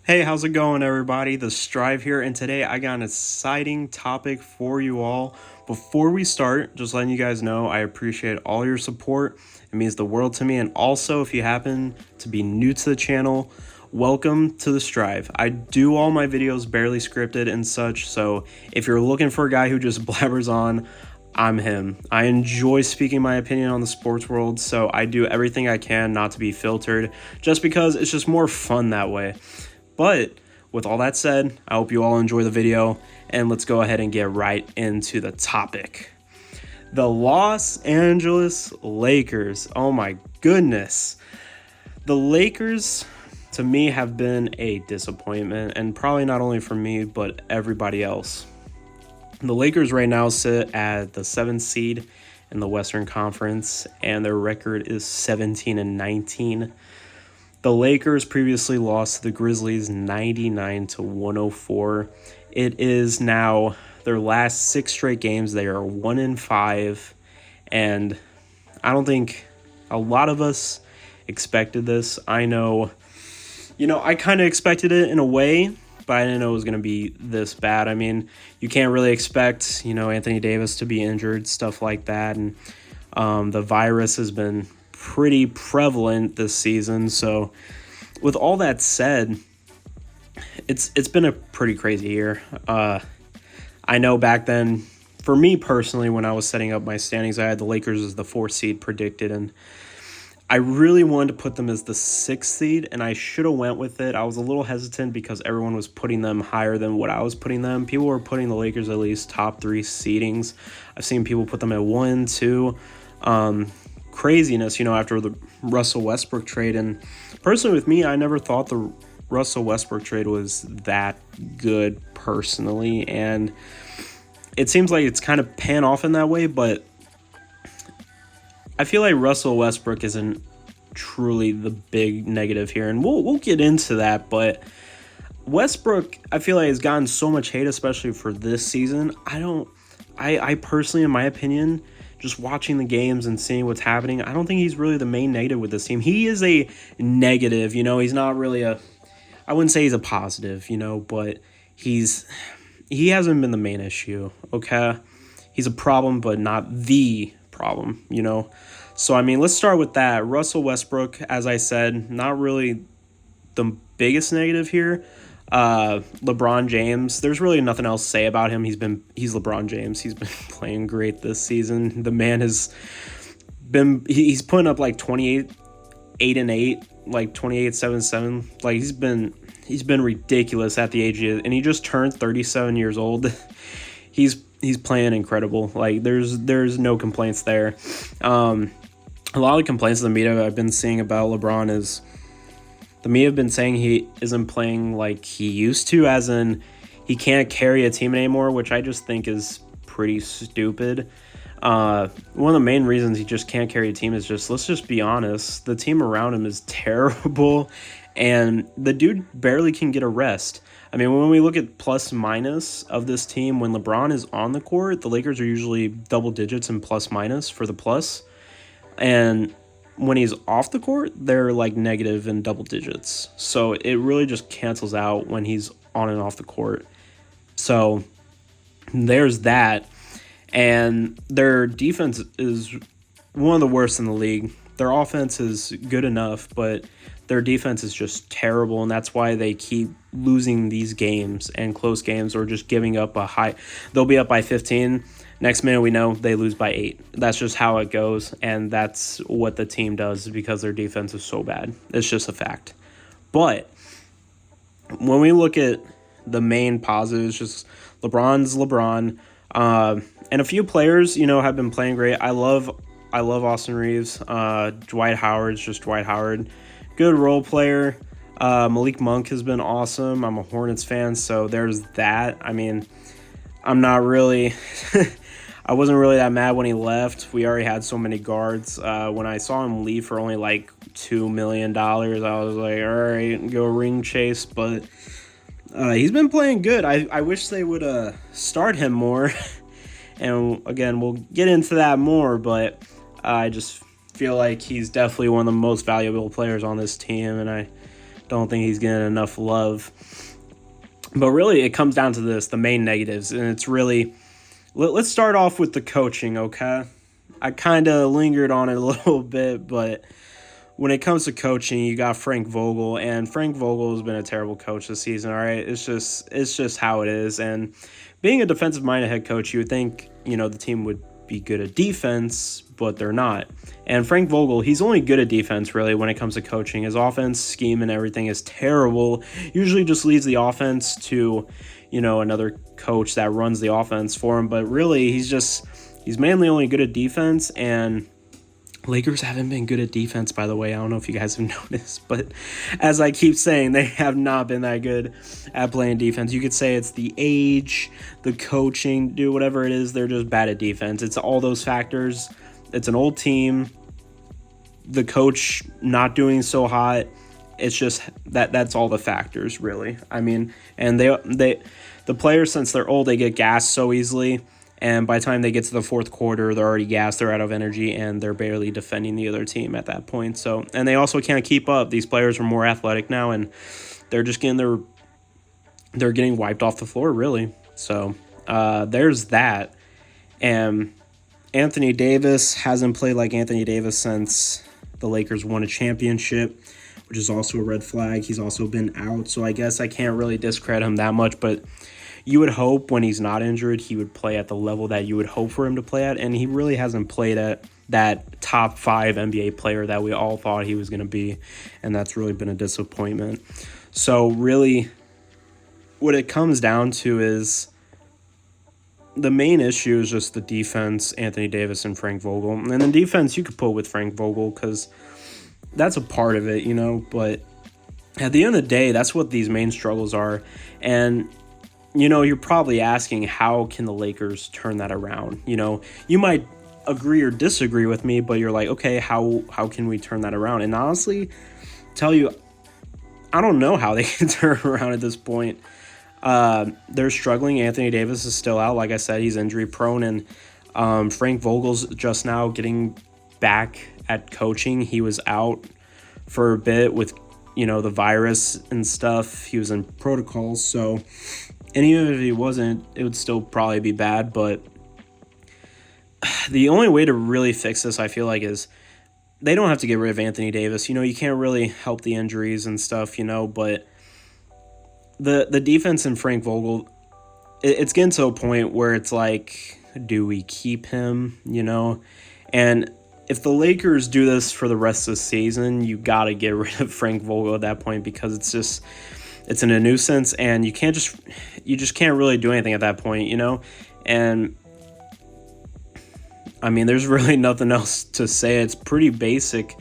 Hey, how's it going, everybody? The Strive here, and today I got an exciting topic for you all. Before we start, just letting you guys know I appreciate all your support. It means the world to me. And also, if you happen to be new to the channel, welcome to the Strive. I do all my videos barely scripted and such, so if you're looking for a guy who just blabbers on, I'm him. I enjoy speaking my opinion on the sports world, so I do everything I can not to be filtered, just because it's just more fun that way. But with all that said, I hope you all enjoy the video, and let's go ahead and get right into the topic. The Los Angeles Lakers. Oh my goodness. The Lakers, to me, have been a disappointment, and probably not only for me, but everybody else. The Lakers right now sit at the 7th seed in the Western Conference, and their record is 17-19. The Lakers previously lost to the Grizzlies 99-104. It is now their last 6 straight games. They are 1-5, and I don't think a lot of us expected this. I know, I kind of expected it in a way, but I didn't know it was going to be this bad. I mean, you can't really expect, Anthony Davis to be injured, stuff like that, and the virus has been pretty prevalent this season. So with all that said, it's been a pretty crazy year. I know back then, for me personally, when I was setting up my standings, I had the Lakers as the 4th seed predicted, and I really wanted to put them as the 6th seed, and I should have went with it. I was a little hesitant because everyone was putting them higher than what I was putting them. People were putting the Lakers at least top 3 seedings. I've seen people put them at 1, 2. Craziness, after the Russell Westbrook trade. And personally with me, I never thought the Russell Westbrook trade was that good personally, and it seems like it's kind of pan off in that way, but I feel like Russell Westbrook isn't truly the big negative here, and we'll get into that. But Westbrook, I feel like, has gotten so much hate, especially for this season. I personally, in my opinion, just watching the games and seeing what's happening, I don't think he's really the main negative with this team. He is a negative, he's not really I wouldn't say he's a positive, but he hasn't been the main issue, okay? He's a problem, but not the problem, So, I mean, let's start with that. Russell Westbrook, as I said, not really the biggest negative here. LeBron James, there's really nothing else to say about him. He's LeBron James. He's been playing great this season. The man he's putting up like 28, 8-8, like 28, 7-7. Like he's been ridiculous at the age of, and he just turned 37 years old. He's playing incredible. Like there's no complaints there. A lot of complaints in the media I've been seeing about LeBron is the media have been saying he isn't playing like he used to, as in he can't carry a team anymore, which I just think is pretty stupid. One of the main reasons he just can't carry a team is let's just be honest, the team around him is terrible, and the dude barely can get a rest. I mean, when we look at plus minus of this team, when LeBron is on the court, the Lakers are usually double digits in plus minus for the plus, and when he's off the court, they're like negative in double digits. So it really just cancels out when he's on and off the court. So there's that. And their defense is one of the worst in the league. Their offense is good enough, but their defense is just terrible, and that's why they keep losing these games and close games, or just giving up a high. They'll be up by 15. Next minute we know they lose by 8. That's just how it goes, and that's what the team does because their defense is so bad. It's just a fact. But when we look at the main positives, just LeBron's LeBron, and a few players, have been playing great. I love Austin Reeves. Dwight Howard's just Dwight Howard. Good role player. Malik Monk has been awesome. I'm a Hornets fan, so there's that. I mean, I'm not really I wasn't really that mad when he left. We already had so many guards. When I saw him leave for only like $2 million, I was like, all right, go ring chase. But he's been playing good. I wish they would start him more. And again, we'll get into that more, but I just feel like he's definitely one of the most valuable players on this team, and I Don't think he's getting enough love. But really, it comes down to this, the main negatives, and it's really, let's start off with the coaching, okay? I kind of lingered on it a little bit, but when it comes to coaching, you got Frank Vogel, and Frank Vogel has been a terrible coach this season, all right? It's just how it is, and being a defensive-minded head coach, you would think, the team would be good at defense, but they're not. And Frank Vogel, he's only good at defense, really, when it comes to coaching. His offense scheme and everything is terrible. Usually just leaves the offense to, another coach that runs the offense for him. But really, he's mainly only good at defense, and Lakers haven't been good at defense, by the way. I don't know if you guys have noticed, but as I keep saying, they have not been that good at playing defense. You could say it's the age, the coaching, whatever it is, they're just bad at defense. It's all those factors. It's an old team, the coach not doing so hot. It's just that's all the factors, really. I mean, and the players, since they're old, they get gassed so easily. And by the time they get to the fourth quarter, they're already gassed, they're out of energy, and they're barely defending the other team at that point. So, and they also can't keep up. These players are more athletic now, and they're just getting they're getting wiped off the floor, really. So, there's that. And Anthony Davis hasn't played like Anthony Davis since the Lakers won a championship, which is also a red flag. He's also been out, so I guess I can't really discredit him that much, but you would hope when he's not injured, he would play at the level that you would hope for him to play at, and he really hasn't played at that top 5 NBA player that we all thought he was going to be, and that's really been a disappointment. So really, what it comes down to is the main issue is just the defense, Anthony Davis and Frank Vogel. And then defense, you could put with Frank Vogel because that's a part of it, but at the end of the day, that's what these main struggles are. And you're probably asking, how can the Lakers turn that around? You might agree or disagree with me, but you're like, okay, how can we turn that around? And honestly, tell you, I don't know how they can turn around at this point. They're struggling. Anthony Davis is still out. Like I said, he's injury prone, and Frank Vogel's just now getting back at coaching. He was out for a bit with, the virus and stuff. He was in protocols, so... And even if he wasn't, it would still probably be bad. But the only way to really fix this, I feel like, is they don't have to get rid of Anthony Davis. You can't really help the injuries and stuff, but the defense in Frank Vogel, it's getting to a point where it's like, do we keep him, And if the Lakers do this for the rest of the season, you got to get rid of Frank Vogel at that point, because it's a nuisance, and you just can't really do anything at that point, And I mean, there's really nothing else to say. It's pretty basic.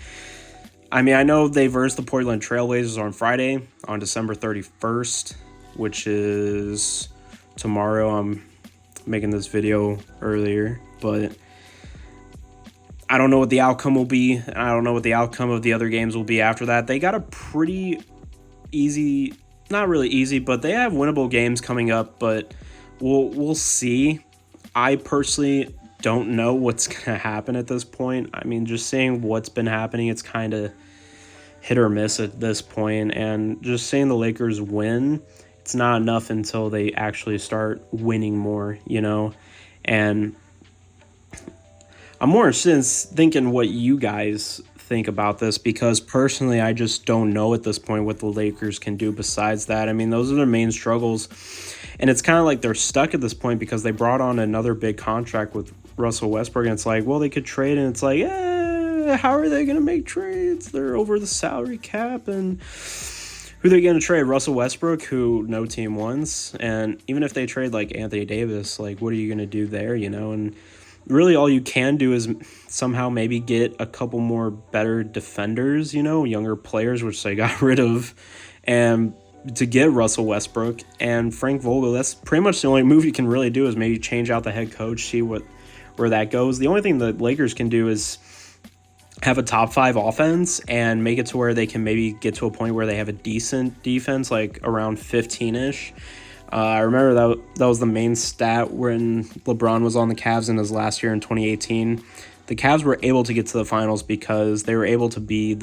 I mean, I know they versed the Portland Trailblazers on Friday, on December 31st, which is tomorrow. I'm making this video earlier, but I don't know what the outcome will be. I don't know what the outcome of the other games will be after that. They got a pretty easy, not really easy, but they have winnable games coming up, but we'll see. I personally don't know what's going to happen at this point. I mean, just seeing what's been happening, it's kind of hit or miss at this point, and just seeing the Lakers win, it's not enough until they actually start winning more, and I'm more interested in thinking what you guys think about this, because personally, I just don't know at this point what the Lakers can do besides that. I mean, those are their main struggles, and it's kind of like they're stuck at this point because they brought on another big contract with Russell Westbrook, and it's like, well, they could trade, and it's like, how are they going to make trades? They're over the salary cap, and who are they going to trade? Russell Westbrook, who no team wants, and even if they trade like Anthony Davis, like, what are you going to do there, and really all you can do is somehow maybe get a couple more better defenders, younger players, which they got rid of, and to get Russell Westbrook and Frank Vogel. That's pretty much the only move you can really do, is maybe change out the head coach, see where that goes. The only thing the Lakers can do is have a top 5 offense and make it to where they can maybe get to a point where they have a decent defense, like around 15-ish. I remember that was the main stat when LeBron was on the Cavs in his last year in 2018. The Cavs were able to get to the finals because they were able to be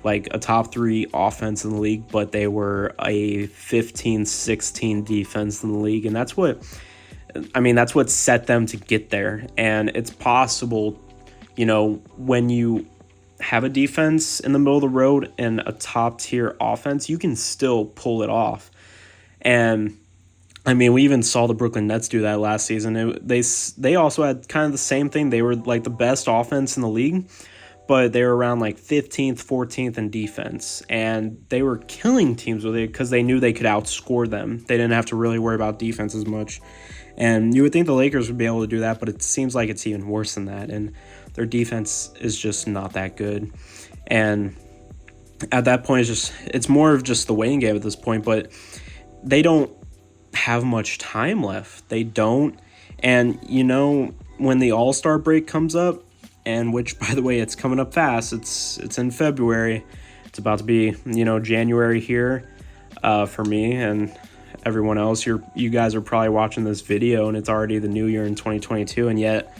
like a top 3 offense in the league, but they were a 15-16 defense in the league. And that's what set them to get there. And it's possible, when you have a defense in the middle of the road and a top tier offense, you can still pull it off. And we even saw the Brooklyn Nets do that last season. They also had kind of the same thing. They were like the best offense in the league, but they were around like 15th, 14th in defense. And they were killing teams with it because they knew they could outscore them. They didn't have to really worry about defense as much. And you would think the Lakers would be able to do that, but it seems like it's even worse than that. And their defense is just not that good. And at that point, it's more of just the waiting game at this point. But they don't have much time left. They don't. And, when the All-Star break comes up, and which, by the way, it's coming up fast. It's in February. It's about to be, January here for me and everyone else. You guys are probably watching this video, and it's already the new year in 2022, and yet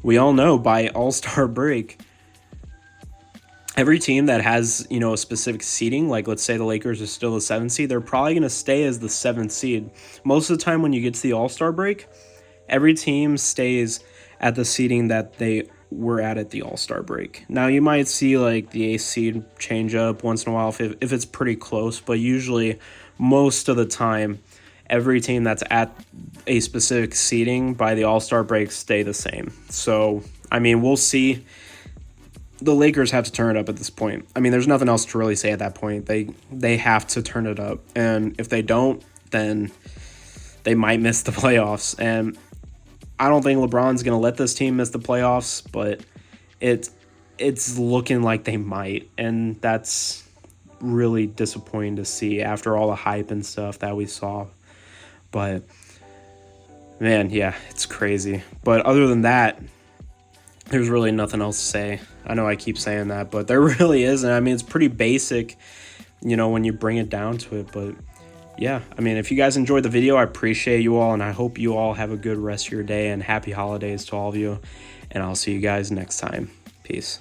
we all know by All-Star break, every team that has, a specific seeding, like let's say the Lakers are still the 7th seed, they're probably going to stay as the 7th seed. Most of the time when you get to the All-Star break, every team stays at the seeding that they were at the All-Star break. Now, you might see like the 8th seed change up once in a while if it's pretty close, but usually most of the time, every team that's at a specific seeding by the All-Star break stay the same. So, we'll see. The Lakers have to turn it up at this point. There's nothing else to really say at that point. They have to turn it up. And if they don't, then they might miss the playoffs. And I don't think LeBron's going to let this team miss the playoffs, but it's looking like they might. And that's really disappointing to see after all the hype and stuff that we saw. But, man, yeah, it's crazy. But other than that, there's really nothing else to say. I know I keep saying that, but there really isn't. It's pretty basic, when you bring it down to it. But, yeah, if you guys enjoyed the video, I appreciate you all, and I hope you all have a good rest of your day, and happy holidays to all of you. And I'll see you guys next time. Peace.